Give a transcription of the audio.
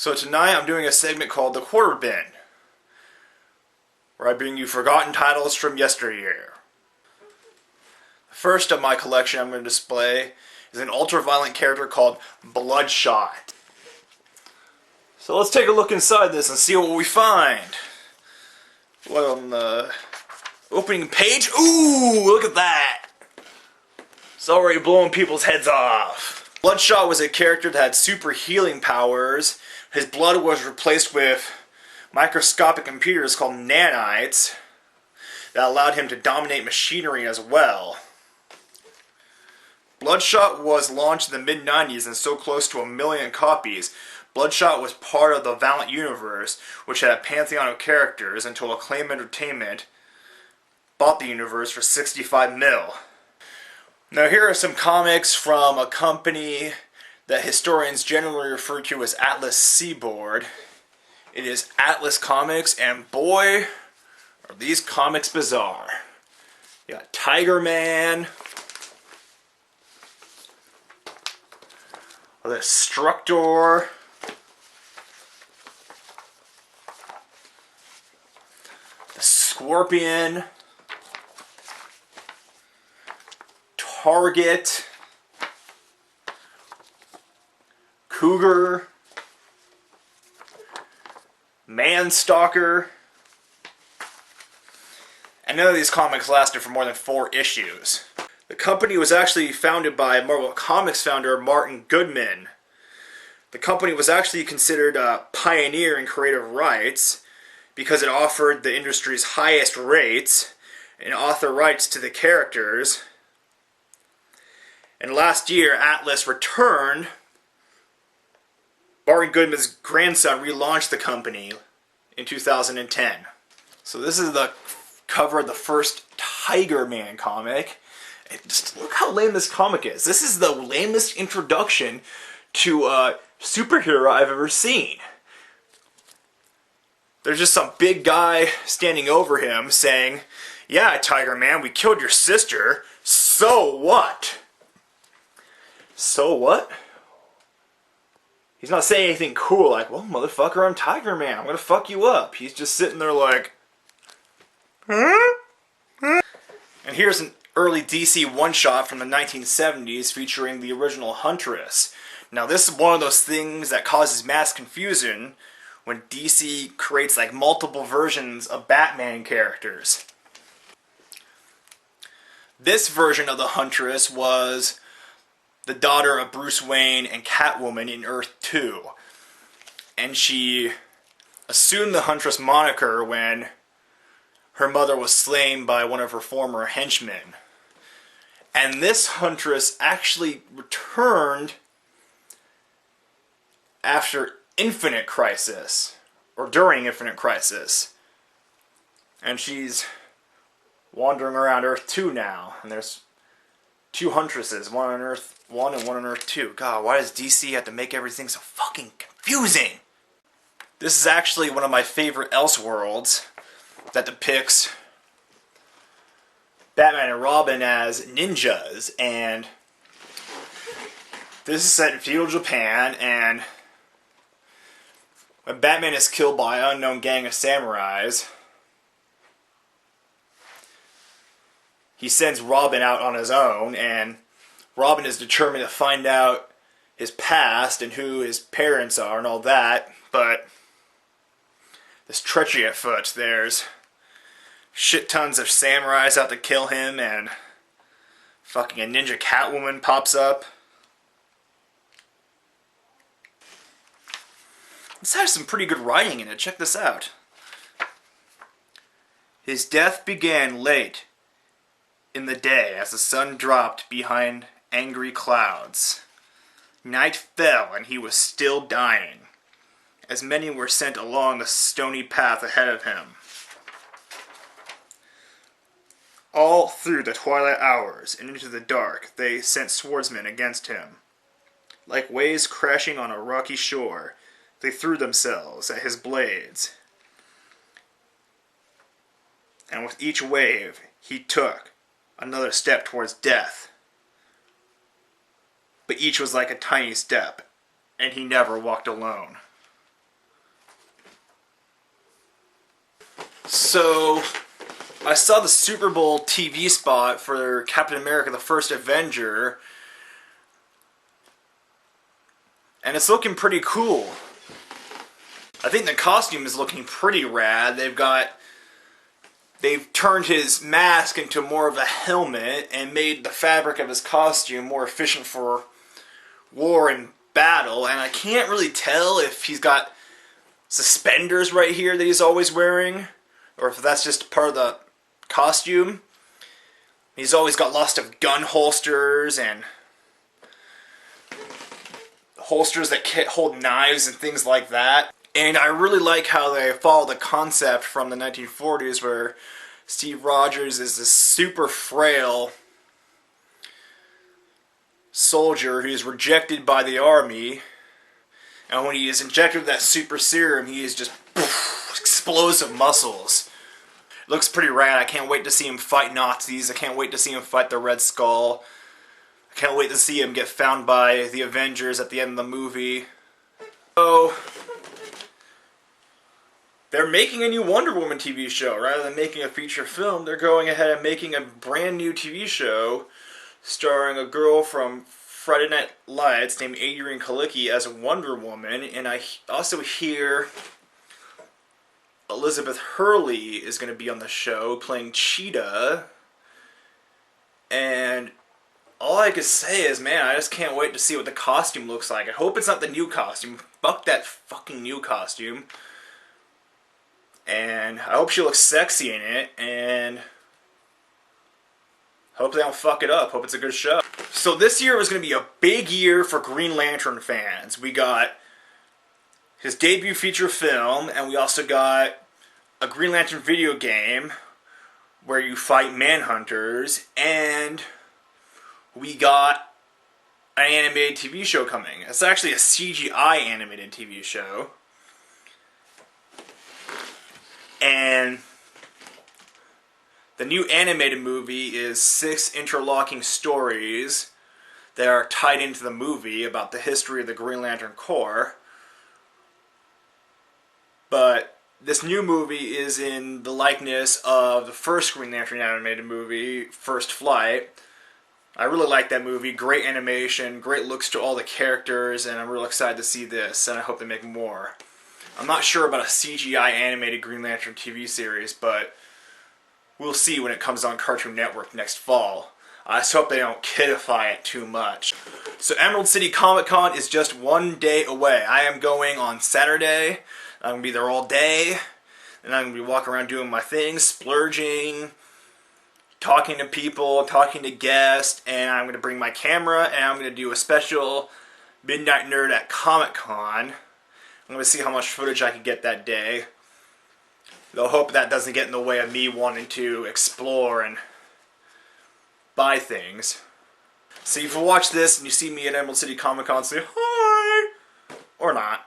So tonight I'm doing a segment called The Quarter Bin, where I bring you forgotten titles from yesteryear. The first of my collection I'm going to display is an ultra-violent character called Bloodshot. So let's take a look inside this and see what we find. What on the opening page? Ooh, look at that! It's already blowing people's heads off. Bloodshot was a character that had super healing powers. His blood was replaced with microscopic computers called nanites that allowed him to dominate machinery as well. Bloodshot was launched in the mid-90s and sold close to 1 million copies. Bloodshot was part of the Valiant universe, which had a pantheon of characters until Acclaim Entertainment bought the universe for 65 mil. Now here are some comics from a company that historians generally refer to as Atlas Seaboard. It is Atlas Comics, and boy, are these comics bizarre. You got Tiger Man, the Destructor, the Scorpion, Target, Cougar, Manstalker, and none of these comics lasted for more than 4 issues. The company was actually founded by Marvel Comics founder Martin Goodman. The company was actually considered a pioneer in creative rights because it offered the industry's highest rates and author rights to the characters. And last year, Atlas returned. Martin Goodman's grandson relaunched the company in 2010. So this is the cover of the first Tiger Man comic. And just look how lame this comic is. This is the lamest introduction to a superhero I've ever seen. There's just some big guy standing over him saying, "Yeah, Tiger Man, we killed your sister. So what?" So what? He's not saying anything cool like, "Well, motherfucker, I'm Tiger Man. I'm gonna fuck you up." He's just sitting there like, huh? And here's an early DC one-shot from the 1970s featuring the original Huntress. Now this is one of those things that causes mass confusion when DC creates like multiple versions of Batman characters. This version of the Huntress was the daughter of Bruce Wayne and Catwoman in Earth 2. And she assumed the Huntress moniker when her mother was slain by one of her former henchmen. And this Huntress actually returned after Infinite Crisis, or during Infinite Crisis. And she's wandering around Earth 2 now, and there's 2 Huntresses, one on Earth 1 and one on Earth 2. God, why does DC have to make everything so fucking confusing? This is actually one of my favorite Elseworlds that depicts Batman and Robin as ninjas, and this is set in feudal Japan, and when Batman is killed by an unknown gang of samurais, he sends Robin out on his own, and Robin is determined to find out his past and who his parents are and all that, but there's treachery afoot. There's shit tons of samurais out to kill him, and fucking a ninja Catwoman pops up. This has some pretty good writing in it. Check this out. His death began late in the day as the sun dropped behind angry clouds. Night fell and he was still dying, as many were sent along the stony path ahead of him. All through the twilight hours and into the dark they sent swordsmen against him. Like waves crashing on a rocky shore, they threw themselves at his blades. And with each wave he took another step towards death. But each was like a tiny step, and he never walked alone. So, I saw the Super Bowl TV spot for Captain America the First Avenger, and it's looking pretty cool. I think the costume is looking pretty rad. They've turned his mask into more of a helmet and made the fabric of his costume more efficient for war and battle, and I can't really tell if he's got suspenders right here that he's always wearing, or if that's just part of the costume. He's always got lots of gun holsters and holsters that hold knives and things like that. And I really like how they follow the concept from the 1940s where Steve Rogers is this super frail soldier who's rejected by the army, and when he is injected with that super serum, he is just explosive muscles. It looks pretty rad. I can't wait to see him fight Nazis. I can't wait to see him fight the Red Skull. I can't wait to see him get found by the Avengers at the end of the movie. So, they're making a new Wonder Woman TV show. Rather than making a feature film, they're going ahead and making a brand new TV show starring a girl from Friday Night Lights named Adrienne Kalicki as Wonder Woman, and I also hear Elizabeth Hurley is going to be on the show playing Cheetah, and all I can say is, man, I just can't wait to see what the costume looks like. I hope it's not the new costume. Fuck that fucking new costume. And I hope she looks sexy in it, and hope they don't fuck it up. Hope it's a good show. So this year was going to be a big year for Green Lantern fans. We got his debut feature film, and we also got a Green Lantern video game where you fight manhunters, and we got an animated TV show coming. It's actually a CGI animated TV show. And the new animated movie is 6 interlocking stories that are tied into the movie about the history of the Green Lantern Corps. But this new movie is in the likeness of the first Green Lantern animated movie, First Flight. I really like that movie. Great animation, great looks to all the characters, and I'm real excited to see this, and I hope they make more. I'm not sure about a CGI animated Green Lantern TV series, but we'll see when it comes on Cartoon Network next fall. I just hope they don't kidify it too much. So Emerald City Comic Con is just one day away. I am going on Saturday. I'm going to be there all day. And I'm going to be walking around doing my things, splurging, talking to people, talking to guests, and I'm going to bring my camera, and I'm going to do a special Midnight Nerd at Comic Con. I'm going to see how much footage I can get that day. Though I hope that doesn't get in the way of me wanting to explore and buy things. So if you watch this and you see me at Emerald City Comic Con, say hi! Or not.